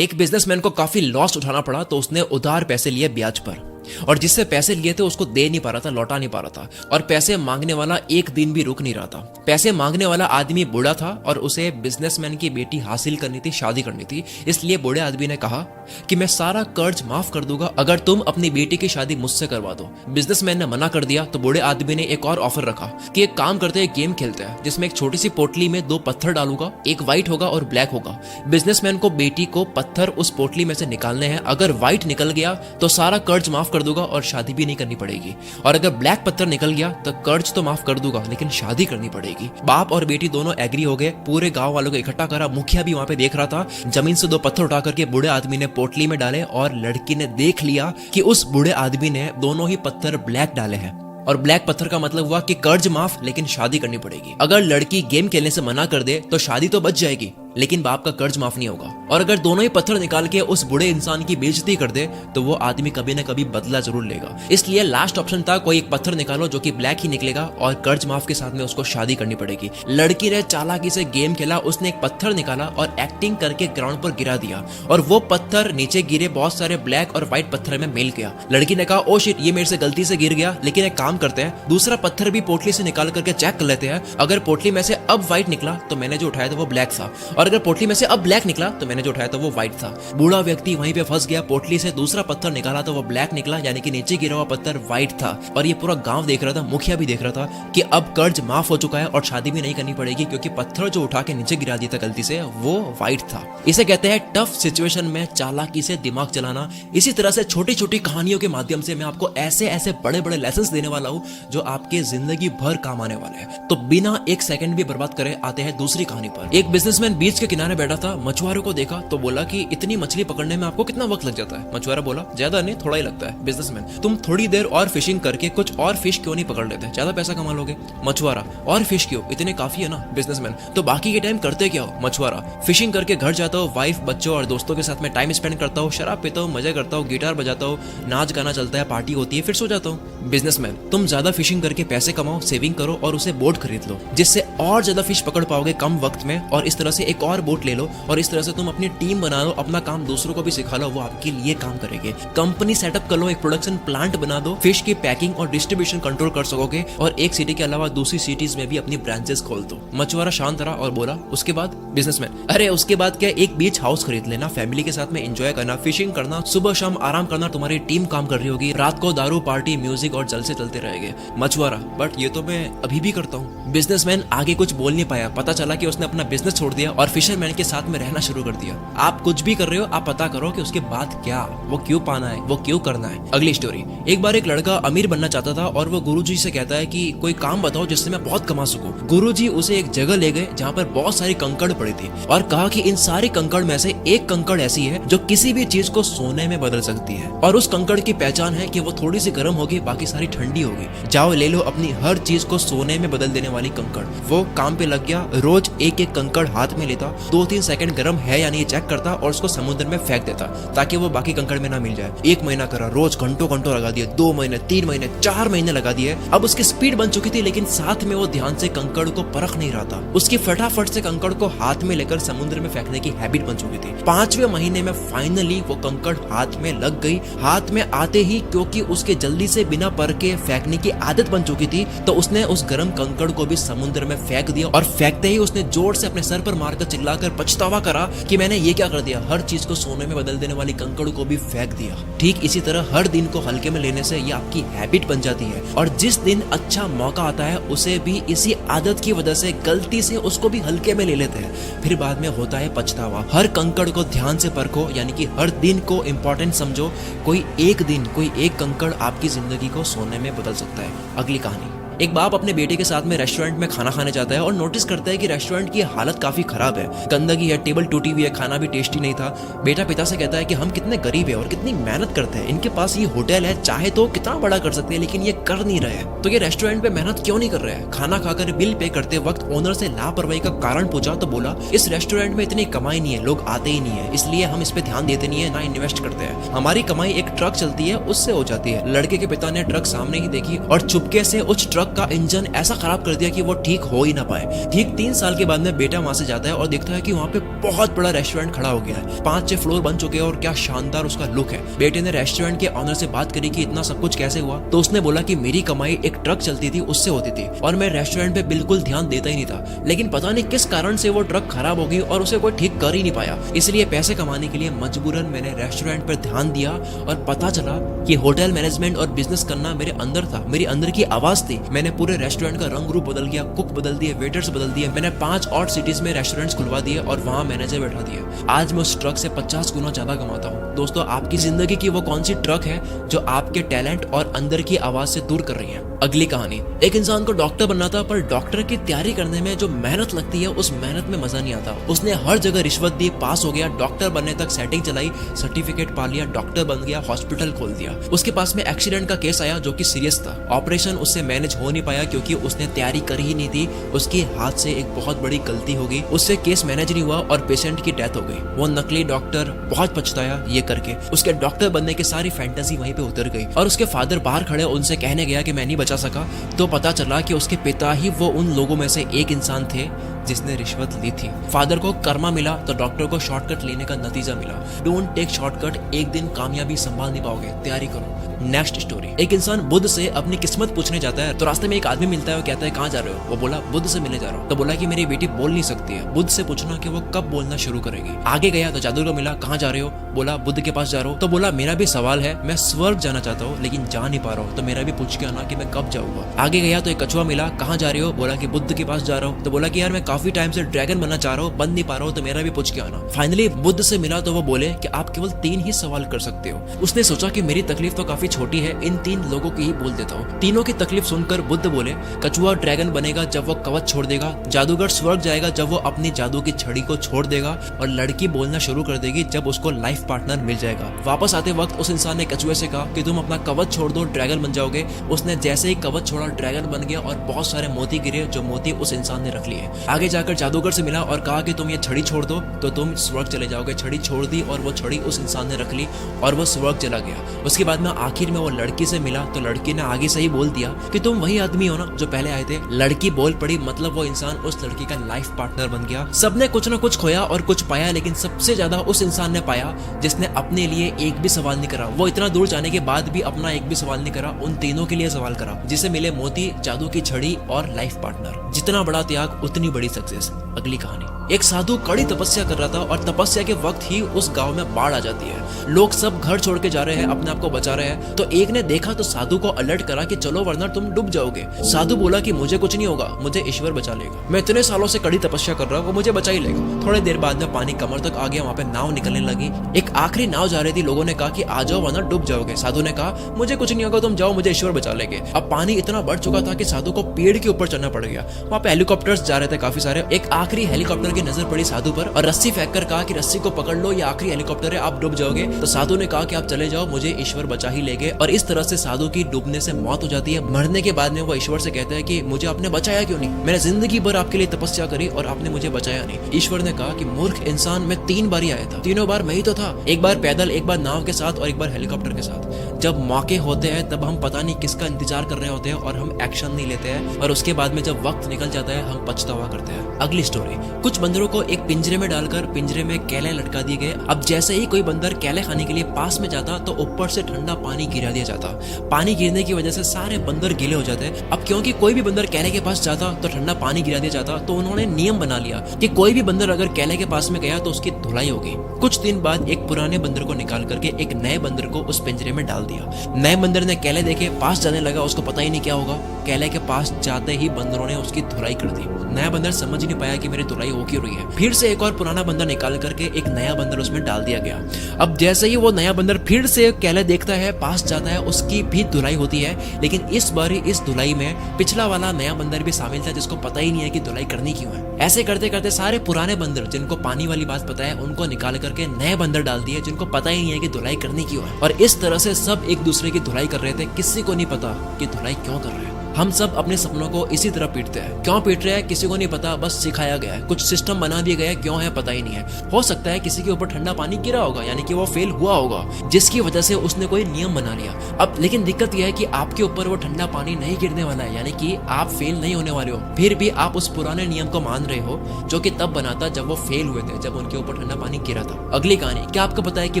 एक बिजनेसमैन को काफी लॉस उठाना पड़ा तो उसने उधार पैसे लिए ब्याज पर, और जिससे पैसे लिए थे उसको दे नहीं पा रहा था, लौटा नहीं पा रहा था, और पैसे मांगने वाला एक दिन भी रुक नहीं रहा था। पैसे मांगने वाला आदमी बूढ़ा था और उसे बिजनेसमैन की बेटी हासिल करनी थी, शादी करनी थी। इसलिए बूढ़े आदमी ने कहा कि मैं सारा कर्ज माफ कर दूंगा अगर तुम अपनी बेटी की शादी मुझसे करवा दो। बिजनेसमैन ने मना कर दिया तो बूढ़े आदमी ने एक और ऑफर रखा कि एक काम करते हैं, गेम खेलते हैं जिसमें एक छोटी सी पोटली में 2 पत्थर डालूंगा, एक व्हाइट होगा और ब्लैक होगा। बिजनेसमैन को बेटी को पत्थर उस पोटली में से निकालने हैं। अगर व्हाइट निकल गया तो सारा कर्ज माफ कर दूंगा और शादी भी नहीं करनी पड़ेगी, और अगर ब्लैक पत्थर निकल गया तो कर्ज तो माफ कर दूंगा लेकिन शादी करनी पड़ेगी। बाप और बेटी दोनों एग्री हो गए, पूरे गांव वालों को इकट्ठा करा। मुखिया भी वहां पे देख रहा था। जमीन से 2 पत्थर उठा करके बूढ़े आदमी ने पोटली में डाले और लड़की ने देख लिया कि उस बूढ़े आदमी ने दोनों ही पत्थर ब्लैक डाले हैं, और ब्लैक पत्थर का मतलब हुआ कि कर्ज माफ लेकिन शादी करनी पड़ेगी। अगर लड़की गेम खेलने से मना कर दे तो शादी तो बच जाएगी लेकिन बाप का कर्ज माफ नहीं होगा, और अगर दोनों ही पत्थर निकाल के उस बूढ़े इंसान की बेइज्जती कर दे तो वो आदमी कभी न कभी बदला जरूर लेगा। इसलिए लास्ट ऑप्शन था कोई एक पत्थर निकालो जो कि ब्लैक ही निकलेगा और कर्ज माफ के साथ में उसको शादी करनी पड़ेगी। लड़की ने चालाकी से गेम खेला, उसने एक पत्थर निकाला और एक्टिंग करके ग्राउंड पर गिरा दिया, और वो पत्थर नीचे गिरे, बहुत सारे ब्लैक और व्हाइट पत्थर में मिल गया। लड़की ने कहा ओ शिट, ये मेरे से गलती से गिर गया, लेकिन एक काम करते हैं, दूसरा पत्थर भी पोटली से निकाल करके चेक कर लेते हैं। अगर पोटली में से अब व्हाइट निकला तो मैंने जो उठाया था वो ब्लैक था, और अगर पोटली में से अब ब्लैक निकला तो मैंने जो उठाया था वो व्हाइट था। बूढ़ा व्यक्ति वहीं पे फंस गया। पोटली से दूसरा पत्थर निकाला तो वो ब्लैक निकला, यानी कि नीचे गिरा हुआ पत्थर व्हाइट था, और ये पूरा गांव देख रहा था, मुखिया भी देख रहा था कि अब कर्ज माफ हो चुका है और शादी भी नहीं करनी पड़ेगी क्योंकि पत्थर जो उठा के नीचे गिरा दिया था गलती से वो व्हाइट था। इसे कहते हैं टफ सिचुएशन में चालाकी से दिमाग चलाना। इसी तरह से छोटी छोटी कहानियों के माध्यम से मैं आपको ऐसे ऐसे बड़े बड़े लेसन देने वाला हूँ जो आपके जिंदगी भर काम आने वाले हैं। तो बिना एक सेकंड भी बर्बाद करे आते हैं दूसरी कहानी पर। एक बिजनेसमैन बीच के किनारे बैठा था, मछुआरों को देखा तो बोला कि इतनी मछली पकड़ने में आपको कितना वक्त लग जाता है? मछुआरा बोला ज्यादा नहीं, थोड़ा ही लगता है। बिजनेसमैन तुम थोड़ी देर और फिशिंग करके कुछ और फिश क्यों नहीं पकड़ लेते, ज्यादा पैसा कमा लोगे। मछुआरा और फिश क्यों, इतने काफी है ना। बिजनेसमैन तो बाकी के टाइम करते क्या हो? मछुआरा फिशिंग करके घर जाता हूँ, वाइफ बच्चों और दोस्तों के साथ में टाइम स्पेंड करता हूँ, शराब पीता हूँ, मजे करता हूँ, गिटार बजाता हूँ, नाच गाना चलता है, पार्टी होती है, फिर सो जाता हूँ। बिजनेसमैन तुम ज्यादा फिशिंग करके पैसे कमाओ, सेविंग करो और उसे बोट खरीद लो जिससे और ज्यादा फिश पकड़ पाओगे कम वक्त में, और इस तरह से एक और बोट ले लो और इस तरह से तुम अपनी टीम बना लो, अपना काम दूसरों को भी सिखा लो, वो आपके लिए काम करेंगे। कंपनी सेटअप कर लो, एक प्रोडक्शन प्लांट बना दो, फिश की पैकिंग और डिस्ट्रीब्यूशन कंट्रोल कर सकोगे, और एक सिटी के अलावा दूसरी सिटीज में भी अपनी ब्रांचेस खोल दो। मछुआरा शांत रहा और बोला उसके बाद? बिजनेसमैन अरे उसके बाद क्या, एक बीच हाउस खरीद लेना, फैमिली के साथ में एंजॉय करना, फिशिंग करना, सुबह शाम आराम करना, तुम्हारी टीम काम कर रही होगी, रात को दारू पार्टी म्यूजिक और जलसे चलते रहेंगे। मछुआरा बट ये तो मैं अभी भी करता हूँ। बिजनेसमैन आगे कुछ बोल नहीं पाया, पता चला कि उसने अपना बिजनेस छोड़ दिया और फिशरमैन के साथ में रहना शुरू कर दिया। आप कुछ भी कर रहे हो, आप पता करो कि उसके बाद क्या, वो क्यों पाना है, वो क्यों करना है। अगली स्टोरी। एक बार एक लड़का अमीर बनना चाहता था और वो गुरुजी से कहता है कि कोई काम बताओ जिससे मैं बहुत कमा सकूं। गुरुजी उसे एक जगह ले गए जहाँ पर बहुत सारी कंकड़ पड़ी थी और कहा कि इन सारी कंकड़ में से एक कंकड़ ऐसी है जो किसी भी चीज को सोने में बदल सकती है, और उस कंकड़ की पहचान है कि वो थोड़ी सी गर्म होगी, बाकी सारी ठंडी होगी। जाओ ले लो अपनी हर चीज को सोने में बदल देने वाली कंकड़। वो काम पे लग गया, रोज एक एक कंकड़ हाथ में लेता, 2-3 सेकंड गर्म है या नहीं चेक करता और उसको समुद्र में फेंक देता ताकि वो बाकी कंकड़ में ना मिल जाए। 1 महीना करा, रोज घंटों घंटों लगा दिए, 2 महीने, 3 महीने, 4 महीने लगा दिए। अब उसकी स्पीड बन चुकी थी, लेकिन साथ में वो ध्यान से कंकड़ को परख नहीं रहा था। उसकी फटाफट से कंकड़ को हाथ में लेकर समुद्र में फेंकने की हैबिट बन चुकी थी। 5वें महीने में फाइनली वो कंकड़ हाथ में लग गई। हाथ में आते ही, क्योंकि उसके जल्दी से बिना परखे फेंकने की आदत बन चुकी थी, तो उसने उस गर्म कंकड़ को भी समुद्र में फेंक दिया, और फेंकते ही उसने जोर से अपने सर पर मारकर चिल्लाकर पछतावा करा कि मैंने ये क्या कर दिया, हर चीज को सोने में बदल देने वाली कंकड़ को भी फेंक दिया। ठीक इसी तरह हर दिन को हल्के में लेने से ये आपकी हैबिट बन जाती है, और जिस दिन अच्छा मौका आता है उसे भी इसी आदत की वजह से गलती से उसको भी हल्के में ले लेते हैं, फिर बाद में होता है पछतावा। हर कंकड़ को ध्यान से परखो, यानी कि हर दिन को इम्पोर्टेंट समझो। कोई एक दिन, कोई एक कंकड़ आपकी जिंदगी को सोने में बदल सकता है। अगली कहानी। एक बाप अपने बेटे के साथ में रेस्टोरेंट में खाना खाने जाता है और नोटिस करता है कि रेस्टोरेंट की हालत काफी खराब है, गंदगी है, टेबल टूटी हुई है, खाना भी टेस्टी नहीं था। बेटा पिता से कहता है कि हम कितने गरीब है और कितनी मेहनत करते हैं, इनके पास ये होटल है, चाहे तो कितना बड़ा कर सकते हैं, लेकिन ये कर नहीं रहे हैं, तो ये रेस्टोरेंट पे मेहनत क्यों नहीं कर रहे हैं। खाना खाकर बिल पे करते वक्त ओनर से लापरवाही का कारण पूछा तो बोला इस रेस्टोरेंट में इतनी कमाई नहीं है, लोग आते ही नहीं है, इसलिए हम इस पे ध्यान देते नहीं है, ना इन्वेस्ट करते हैं। हमारी कमाई एक ट्रक चलती है उससे हो जाती है। लड़के के पिता ने ट्रक सामने ही देखी और चुपके से उस ट्रक ट्रक का इंजन ऐसा खराब कर दिया कि वो ठीक हो ही ना पाए। ठीक 3 साल के बाद में बेटा वहां से जाता है और देखता है कि वहां पे बहुत बड़ा रेस्टोरेंट खड़ा हो गया है, 5-6 फ्लोर बन चुके हैं और क्या शानदार उसका लुक है। बेटे ने रेस्टोरेंट के ऑनर से बात करी कि इतना सब कुछ कैसे हुआ, तो उसने बोला कि मेरी कमाई एक ट्रक चलती थी उससे होती थी और मैं रेस्टोरेंट पे बिल्कुल ध्यान देता ही नहीं था, लेकिन पता नहीं किस कारण से वो ट्रक खराब हो गई और उसे कोई ठीक कर ही नहीं पाया। इसलिए पैसे कमाने के लिए मजबूरन मैंने रेस्टोरेंट पर ध्यान दिया और पता चला कि होटल मैनेजमेंट और बिजनेस करना मेरे अंदर था, मेरी अंदर की आवाज थी। मैंने पूरे रेस्टोरेंट का रंग रूप बदल गया, कुक बदल दिए, वेटर्स बदल दिए। मैंने 5 और सिटीज में रेस्टोरेंट्स खुलवा दिए और वहां मैनेजर बैठा दिए। आज मैं उस ट्रक से 50 गुना ज्यादा कमाता हूँ। दोस्तों, आपकी जिंदगी की वो कौन सी ट्रक है जो आपके टैलेंट और अंदर की आवाज से दूर कर रही है? अगली कहानी, एक इंसान को डॉक्टर बनना था, पर डॉक्टर की तैयारी करने में जो मेहनत लगती है उस मेहनत में मजा नहीं आता। उसने हर जगह रिश्वत दी, पास हो गया, डॉक्टर बनने तक सेटिंग चलाई, सर्टिफिकेट पा लिया, डॉक्टर बन गया, हॉस्पिटल खोल दिया। उसके पास में एक्सीडेंट का केस आया जो कि सीरियस था। ऑपरेशन उससे मैनेज हो नहीं पाया क्योंकि उसने तैयारी करी ही नहीं थी। उसके हाथ से एक बहुत बड़ी गलती हो गई, उससे केस मैनेज नहीं हुआ और पेशेंट की डेथ हो गई। वो नकली डॉक्टर बहुत पछताया ये करके। उसके डॉक्टर बनने की सारी फैंटेसी वहीं पे उतर गई और उसके फादर बाहर खड़े उनसे कहने गया कि मैं नहीं बचा सका, तो पता चला कि उसके पिता ही वो उन लोगों में से एक इंसान थे जिसने रिश्वत ली थी। फादर को कर्मा मिला तो डॉक्टर को शॉर्टकट लेने का नतीजा मिला। डोंट टेक शॉर्टकट, एक दिन कामयाबी संभाल नहीं पाओगे, तैयारी करो। नेक्स्ट स्टोरी, एक इंसान बुद्ध से अपनी किस्मत पूछने जाता है तो रास्ते में एक आदमी मिलता है और कहता है कहाँ जा रहे हो? वो बोला बुद्ध से मिलने जा रहा हूँ। तो बोला कि मेरी बेटी बोल नहीं सकती है, बुद्ध से पूछना कि वो कब बोलना शुरू करेगी। आगे गया तो जादूगर मिला, कहाँ जा रहे हो? बोला बुद्ध के पास जा रहा हूँ। तो बोला मेरा भी सवाल है, मैं स्वर्ग जाना चाहता हूँ लेकिन जा नहीं पा रहा हूँ, तो मेरा भी पूछ के आना कि मैं कब जाऊंगा। आगे गया तो एक कछुआ मिला, कहाँ जा रहे हो? बोला कि बुद्ध के पास जा रहा हूँ। तो बोला कि यार मैं काफी टाइम से ड्रैगन बनना चाह रहा हूँ, बन नहीं पा रहा हूँ, तो मेरा भी पूछ के आना। फाइनली बुद्ध से मिला तो वो बोले कि आप केवल 3 ही सवाल कर सकते हो। उसने सोचा कि मेरी तकलीफ तो काफी छोटी है, इन 3 लोगों की ही बोल देता हूँ। तीनों की तकलीफ सुनकर बुद्ध बोले, कछुआ ड्रैगन बनेगा जब वो कवच छोड़ देगा, जादूगर स्वर्ग जाएगा जब वो अपनी जादू की छड़ी को छोड़ देगा, और लड़की बोलना शुरू कर देगी जब उसको लाइफ पार्टनर मिल जाएगा। वापस आते वक्त उस इंसान ने कछुए से कहा कि तुम अपना कवच छोड़ दो, ड्रैगन बन जाओगे। उसने जैसे ही कवच छोड़ा, ड्रैगन बन गया और बहुत सारे मोती गिरे, जो मोती उस इंसान ने रख लिए। आगे जाकर जादूगर से मिला और कहा कि तुम ये छड़ी छोड़ दो तो तुम स्वर्ग चले जाओगे। छड़ी छोड़ दी और वो छड़ी उस इंसान ने रख ली और वो स्वर्ग चला गया। उसके बाद में आखिर में वो लड़की से मिला तो लड़की ने आगे से ही बोल दिया कि तुम वही आदमी हो ना जो पहले आए थे। लड़की बोल पड़ी, मतलब वो इंसान उस लड़की का लाइफ पार्टनर बन गया। सबने कुछ ना कुछ खोया और कुछ पाया, लेकिन सबसे ज्यादा उस इंसान ने पाया जिसने अपने लिए एक भी सवाल नहीं करा। वो इतना दूर जाने के बाद भी अपना एक भी सवाल नहीं करा, उन तीनों के लिए सवाल करा, जिसे मिले मोती, जादू की छड़ी और लाइफ पार्टनर। जितना बड़ा त्याग उतनी बड़ी सक्सेस। अगली कहानी, एक साधु कड़ी तपस्या कर रहा था और तपस्या के वक्त ही उस गांव में बाढ़ आ जाती है। लोग सब घर छोड़ के जा रहे हैं, अपने आप को बचा रहे हैं। तो एक ने देखा तो साधु को अलर्ट करा कि चलो वरना तुम डूब जाओगे। साधु बोला कि मुझे कुछ नहीं होगा, मुझे ईश्वर बचा लेगा। मैं इतने सालों से कड़ी तपस्या कर रहा हूँ, वो मुझे बचा ही लेगा। थोड़ी देर बाद में पानी कमर तक आ गया, वहाँ पे नाव निकलने लगी। एक आखिरी नाव जा रही थी, लोगों ने कहा कि आ जाओ वरना डूब जाओगे। साधु ने कहा मुझे कुछ नहीं होगा, तुम जाओ, मुझे ईश्वर बचा लेंगे। अब पानी इतना बढ़ चुका था कि साधु को पेड़ के ऊपर चढ़ना पड़ गया। वहाँ पे हेलीकॉप्टर्स जा रहे थे काफी सारे। एक आखिरी हेलीकॉप्टर की नजर पड़ी साधु पर और रस्सी फेंक कर कहा कि रस्सी को पकड़ लो, ये आखिरी हेलीकॉप्टर है, आप डूब जाओगे। तो साधु ने कहा कि आप चले जाओ, मुझे ईश्वर बचा ही लेंगे। और इस तरह से साधु की डूबने से मौत हो जाती है। मरने के बाद में वो ईश्वर से कहता है कि मुझे आपने बचाया क्यों नहीं? मैंने जिंदगी भर आपके लिए तपस्या करी और आपने मुझे बचाया नहीं। ईश्वर ने कहा कि मूर्ख इंसान, मैं 3 बार ही आया था, तीनों बार मैं ही तो था। एक बार पैदल, एक बार नाव के साथ और एक बार हेलीकॉप्टर के साथ। जब मौके होते हैं तब हम पता नहीं किसका इंतजार कर रहे होते हैं और हम एक्शन नहीं लेते हैं, और उसके बाद में जब वक्त निकल जाता है हम पछतावा करते हैं। अगली स्टोरी, कुछ बंदरों को एक पिंजरे में डालकर पिंजरे में केले लटका दिए गए। अब जैसे ही कोई बंदर केले खाने के लिए पास में जाता तो ऊपर से ठंडा पानी गिरा दिया जाता। पानी गिरने की वजह से सारे बंदर गीले हो जाते। अब क्योंकि कोई भी बंदर केले के पास जाता तो ठंडा पानी गिरा दिया जाता, तो उन्होंने नियम बना लिया कि कोई भी बंदर अगर केले के पास में गया तो उसकी धुलाई होगी। कुछ दिन बाद एक पुराने बंदर को निकाल करके एक नए बंदर को उस पिंजरे में डाल दिया। नए बंदर ने केले देखे, पास जाने लगा, उसको पता ही नहीं क्या होगा। केले के पास जाते ही बंदरों ने उसकी धुलाई कर दी। नया बंदर समझ ही नहीं पाया कि मेरी धुलाई हो क्यों रही है। फिर से एक और पुराना बंदर निकाल करके एक नया बंदर उसमें डाल दिया गया। अब जैसे ही वो नया बंदर फिर से केले देखता है, पास जाता है, उसकी भी धुलाई होती है। लेकिन इस बार इस धुलाई में पिछला वाला नया बंदर भी शामिल था, जिसको पता ही नहीं है कि धुलाई करनी क्यों है। ऐसे करते करते सारे पुराने बंदर जिनको पानी वाली बात पता है उनको निकाल करके नए बंदर डाल दिए जिनको पता ही नहीं है कि धुलाई करनी क्यों है। और इस तरह से सब एक दूसरे की धुलाई कर रहे थे, किसी को नहीं पता कि धुलाई क्यों कर रहे हैं। हम सब अपने सपनों को इसी तरह पीटते हैं। क्यों पीट रहे हैं किसी को नहीं पता, बस सिखाया गया है, कुछ सिस्टम बना दिए गए, क्यों है पता ही नहीं है। हो सकता है किसी के ऊपर ठंडा पानी गिरा होगा, यानी कि वो फेल हुआ होगा, जिसकी वजह से उसने कोई नियम बना लिया। अब लेकिन दिक्कत यह है कि आपके ऊपर वो ठंडा पानी नहीं गिरने वाला है, यानी कि आप फेल नहीं होने वाले हो। फिर भी आप उस पुराने नियम को मान रहे हो जो कि तब बना था जब वो फेल हुए थे, जब उनके ऊपर ठंडा पानी गिरा था। अगली कहानी, क्या आपको पता है कि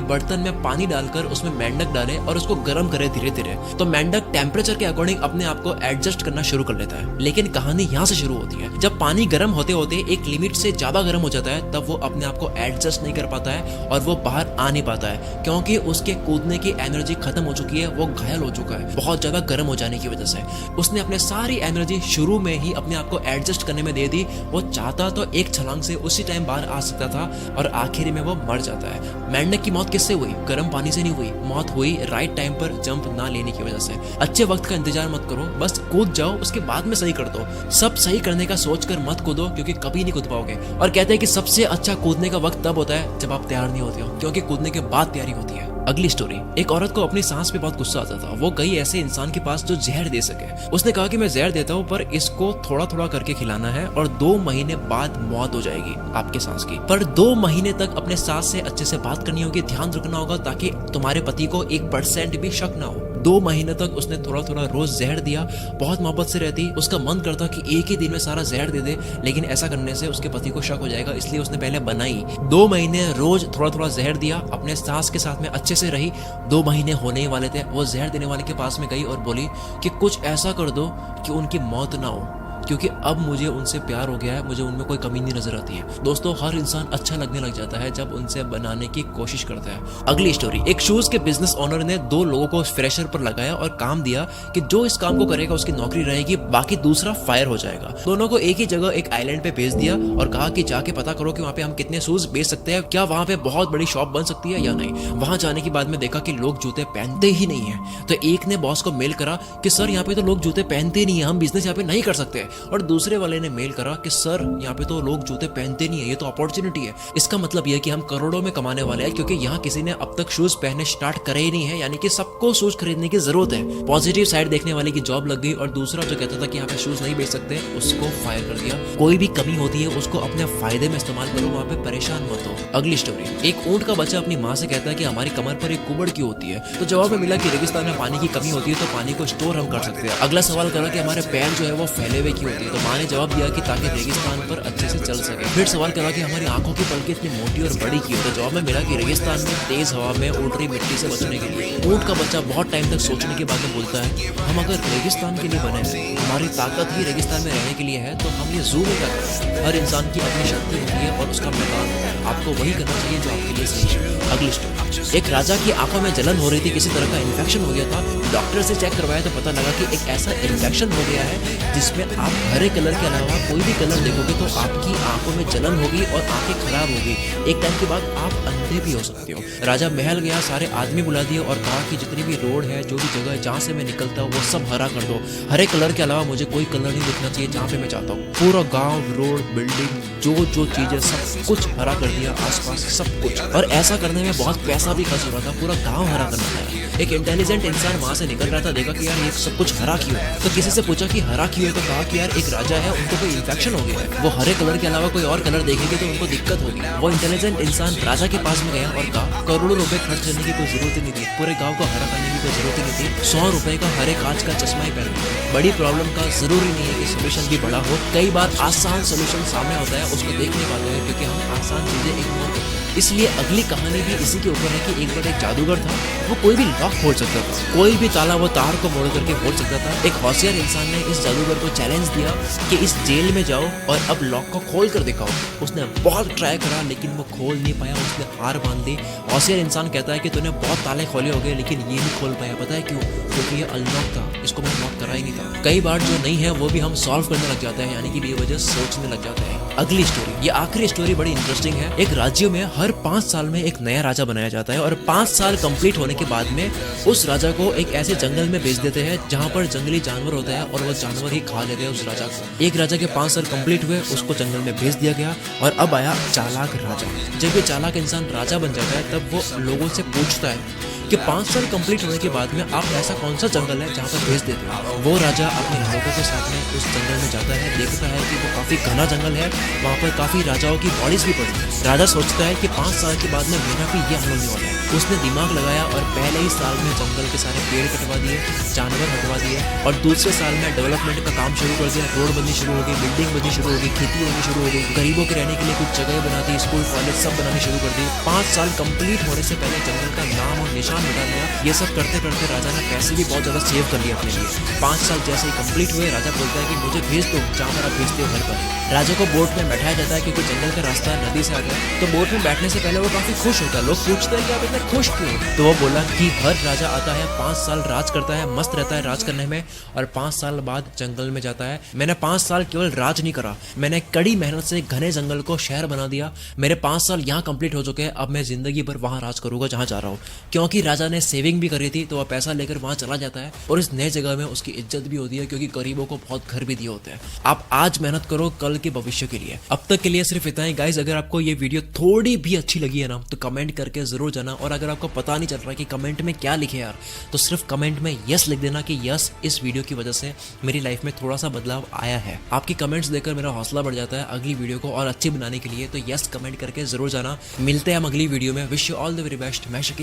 बर्तन में पानी डालकर उसमें मेंढक डाले और उसको गर्म करे धीरे धीरे, तो मेंढक टेम्परेचर के अकॉर्डिंग अपने आप को एडजस्ट करना शुरू कर लेता है। लेकिन कहानी यहाँ से शुरू होती है। जब पानी गर्म होते होते एक लिमिट से ज्यादा गर्म हो जाता है, तब वो अपने आप को एडजस्ट नहीं कर पाता है और वो बाहर आ नहीं पाता है, क्योंकि उसके कूदने की एनर्जी खत्म हो चुकी है, वो घायल हो चुका है बहुत ज्यादा गर्म हो जाने की वजह से। उसने अपने सारी एनर्जी शुरू में ही अपने आप को एडजस्ट करने में दे दी। वो चाहता तो एक छलांग से उसी टाइम बाहर आ सकता था और आखिर में वो मर जाता है। मेंढक की मौत किससे हुई? गर्म पानी से नहीं हुई, मौत हुई राइट टाइम पर जंप ना लेने की वजह से। अच्छे वक्त का इंतजार मत करो, बस कूद जाओ, उसके बाद में सही कर दो। सब सही करने का सोचकर मत कूदो, क्योंकि कभी नहीं कूद पाओगे। और कहते हैं कि सबसे अच्छा कूदने का वक्त तब होता है जब आप तैयार नहीं होते हो, क्योंकि कूदने के बाद तैयारी होती है। अगली स्टोरी, एक औरत को अपनी सांस पे बहुत गुस्सा आता था। वो गई ऐसे इंसान के पास जो जहर दे सके। उसने कहा कि मैं जहर देता हूँ, पर इसको थोड़ा थोड़ा करके खिलाना है और 2 महीने बाद मौत हो जाएगी आपके सांस की। पर 2 महीने तक अपने सांस से अच्छे से बात करनी होगी, ध्यान रखना होगा, ताकि तुम्हारे पति को 1% भी शक ना हो। 2 महीने तक उसने थोड़ा थोड़ा रोज जहर दिया। बहुत मोहब्बत से रहती, उसका मन करता कि एक ही दिन में सारा जहर दे दे, लेकिन ऐसा करने से उसके पति को शक हो जाएगा, इसलिए उसने पहले बनाई। 2 महीने रोज थोड़ा थोड़ा जहर दिया, अपने सांस के साथ में अच्छे से रही। 2 महीने होने ही वाले थे, वो जहर देने वाले के पास में गई और बोली कि कुछ ऐसा कर दो कि उनकी मौत ना हो, क्योंकि अब मुझे उनसे प्यार हो गया है, मुझे उनमें कोई कमी नहीं नजर आती है। दोस्तों, हर इंसान अच्छा लगने लग जाता है जब उनसे बनाने की कोशिश करता है। अगली स्टोरी, एक शूज के बिजनेस ओनर ने 2 लोगों को फ्रेशर पर लगाया और काम दिया कि जो इस काम को करेगा उसकी नौकरी रहेगी, बाकी दूसरा फायर हो जाएगा। दोनों को एक ही जगह एक आइलैंड पे भेज दिया और कहा कि जाके पता करो कि वहाँ पे हम कितने शूज बेच सकते हैं, क्या वहाँ पे बहुत बड़ी शॉप बन सकती है या नहीं। वहां जाने के बाद में देखा कि लोग जूते पहनते ही नहीं है। तो एक ने बॉस को मेल करा कि सर यहाँ पे तो लोग जूते पहनते नहीं है, हम बिजनेस यहाँ पे नहीं कर सकते। और दूसरे वाले ने मेल करा कि सर यहाँ पे तो लोग जूते पहनते नहीं है, ये तो अपॉर्चुनिटी है। इसका मतलब यह है कि हम करोड़ों में कमाने वाले हैं, क्योंकि यहाँ किसी ने अब तक शूज पहनने स्टार्ट करे ही नहीं है, यानी कि सबको शूज खरीदने की जरूरत है। पॉजिटिव साइड देखने वाले की जॉब लग गई और दूसरा जो कहता था कि यहाँ पे शूज नहीं बेच सकते, उसको फायर कर दिया। कोई भी कमी होती है उसको अपने फायदे में इस्तेमाल करो, वहाँ पे परेशान मत हो। अगली स्टोरी, एक ऊंट का बच्चा अपनी माँ से कहता है कि हमारी कमर पर एक कुबड़ क्यों होती है। तो जवाब में मिला कि रेगिस्तान में पानी की कमी होती है, तो पानी को स्टोर हम कर सकते हैं। अगला सवाल करा कि हमारे पैर जो है वो फैले हुए क्यों होती है। तो माँ ने जवाब दिया कि ताकि रेगिस्तान पर अच्छे से चल सके। फिर सवाल करा कि हमारी आंखों की पलकें इतनी मोटी और बड़ी क्यों। तो जवाब में मिला कि रेगिस्तान में तेज हवा में उड़ रही मिट्टी से बचने के लिए। ऊंट का बच्चा बहुत टाइम तक सोचने के बाद में बोलता है, हम अगर रेगिस्तान के लिए बने हैं, हमारी ताकत ही रेगिस्तान में रहने के लिए है, तो हम ये जू में क्या करें। हर इंसान की अपनी शक्ति होती है और उसका मैदान, आपको वही करना चाहिए जो आपके लिए सही है। अगली स्टोरी, एक राजा की आंखों में जलन हो रही थी, किसी तरह का इन्फेक्शन हो गया था। डॉक्टर से चेक करवाया तो पता लगा कि एक ऐसा इन्फेक्शन हो गया है जिसमें आप हरे कलर के अलावा कोई भी कलर देखोगे तो आपकी आंखों में जलन होगी और आंखें खराब होगी। एक टाइम के बाद आप अंधे भी हो सकते हो। राजा महल गया, सारे आदमी बुला दिए और कहा कि जितनी भी रोड है, जो भी जगह है जहाँ से मैं निकलता हूँ, वो सब हरा कर दो। हरे कलर के अलावा मुझे कोई कलर नहीं दिखना चाहिए जहाँ पे मैं चाहता हूँ। पूरा गाँव, रोड, बिल्डिंग, जो चीजें, सब कुछ हरा कर दिया, आसपास सब कुछ। और ऐसा करने में बहुत पैसा भी खर्च हो रहा था, पूरा गाँव हरा करना था। एक इंटेलिजेंट इंसान वहां से निकल रहा था, देखा कि यार ये सब कुछ हरा क्यों है। तो किसी से पूछा कि हरा क्यों है, तो कहा कि यार एक राजा है, उनको कोई इन्फेक्शन हो गया है, वो हरे कलर के अलावा कोई और कलर देखेंगे तो उनको दिक्कत होगी। वो इंटेलिजेंट इंसान राजा के पास में गया और कहा करोड़ों रुपए खर्च करने की कोई जरूरत ही नहीं थी, पूरे गाँव को हरा करने की कोई जरूरत ही नहीं थी, 100 रुपए का हरे कांच का चश्मा ही पहन। बड़ी प्रॉब्लम का जरूरी नहीं है कि सोल्यूशन भी बड़ा हो, कई बार आसान सोल्यूशन सामने होता है, उसको देख नहीं पाते हैं क्योंकि हम आसान चीजें इग्नोर करते हैं। इसलिए अगली कहानी भी इसी के ऊपर है कि एक बार एक जादूगर था, वो कोई भी लॉक खोल सकता था, कोई भी ताला वो तार को मोड़ करके खोल सकता था। एक होशियार इंसान ने इस जादूगर को चैलेंज दिया कि इस जेल में जाओ और अब लॉक को खोल कर दिखाओ। उसने बहुत ट्राई करा लेकिन वो खोल नहीं पाया, उसने हार मान दी। होशियार इंसान कहता है कि तूने बहुत ताले खोले हो गए लेकिन ये नहीं खोल पाया, पता है क्यों? क्योंकि ये अनलॉक था, इसको मैंने लॉक करा ही नहीं था। कई बार जो नहीं है वो भी हम सॉल्व करने लग जाते हैं, यानी कि बेवजह सोचने लग जाते हैं। अगली स्टोरी, ये आखिरी स्टोरी बड़ी इंटरेस्टिंग है। एक राज्य में हर 5 साल में एक नया राजा बनाया जाता है और 5 साल कंप्लीट होने के बाद में उस राजा को एक ऐसे जंगल में भेज देते हैं जहां पर जंगली जानवर होता है और वो जानवर ही खा लेते हैं उस राजा को। एक राजा के 5 साल कंप्लीट हुए, उसको जंगल में भेज दिया गया और अब आया चालाक राजा। जब ये चालाक इंसान राजा बन जाता है तब वो लोगों से पूछता है कि 5 साल कंप्लीट होने के बाद में आप ऐसा कौन सा जंगल है जहाँ पर भेज देते हो। वो राजा अपने लोगों के साथ में उस जंगल में जाता है, देखता है कि वो काफी घना जंगल है, वहाँ पर काफी राजाओं की बॉडीज भी पड़ी है। राजा सोचता है कि 5 साल के बाद में मेरा भी ये हाल होने वाला है। उसने दिमाग लगाया और पहले ही साल में जंगल के सारे पेड़ कटवा दिए, जानवर हटवा दिए और दूसरे साल में डेवलपमेंट का काम शुरू कर दिया। रोड बननी शुरू हो गई, बिल्डिंग बननी शुरू हो गई, खेती होनी शुरू हो गई, गरीबों के रहने के लिए कुछ जगह बना दी, स्कूल कॉलेज सब बनानी शुरू कर दी। 5 साल कंप्लीट होने से पहले जंगल का नाम और निशान मिटा लिया। ये सब करते करते राजा ने पैसे भी बहुत ज्यादा सेव कर लिए अपने लिए। 5 साल जैसे ही कंप्लीट हुए, राजा बोलता है कि मुझे भेज दो जहाँ पर आप भेजते हो घर पर। राजा को बोट में बैठाया जाता है क्योंकि जंगल का रास्ता नदी से आता है। तो बोट में बैठने से पहले वो काफी खुश होता है। लोग पूछते हैं कि आप इतने खुश क्यों? तो वो बोला कि हर राजा आता है, 5 साल राज करता है, मस्त रहता है राज करने में, और 5 साल बाद जंगल में जाता है। मैंने 5 साल केवल राज नहीं करा, मैंने कड़ी मेहनत से घने जंगल को शहर बना दिया। मेरे 5 साल यहाँ कंप्लीट हो चुके हैं, अब मैं जिंदगी भर वहां राज करूंगा जहां जा रहा हूँ। क्योंकि राजा ने सेविंग भी करी थी तो वह पैसा लेकर वहां चला जाता है और इस नए जगह में उसकी इज्जत भी होती है क्योंकि गरीबों को बहुत घर भी दिए होते हैं। आप आज मेहनत करो कल के भविष्य के लिए। अब तक के लिए सिर्फ इतना ही गाइस। अगर आपको ये वीडियो थोड़ी भी अच्छी लगी है ना तो कमेंट करके जरूर जाना, और अगर आपको पता नहीं चल रहा कि कमेंट में क्या लिखे यार, तो सिर्फ कमेंट में यस लिख देना कि यस, इस वीडियो की वजह से मेरी लाइफ में थोड़ा सा बदलाव आया है। आपकी कमेंट्स देखकर मेरा हौसला बढ़ जाता है अगली वीडियो को और अच्छी बनाने के लिए। तो यस कमेंट करके जरूर जाना। मिलते हैं हम अगली वीडियो में। Wish you all the very best. मैं शकील।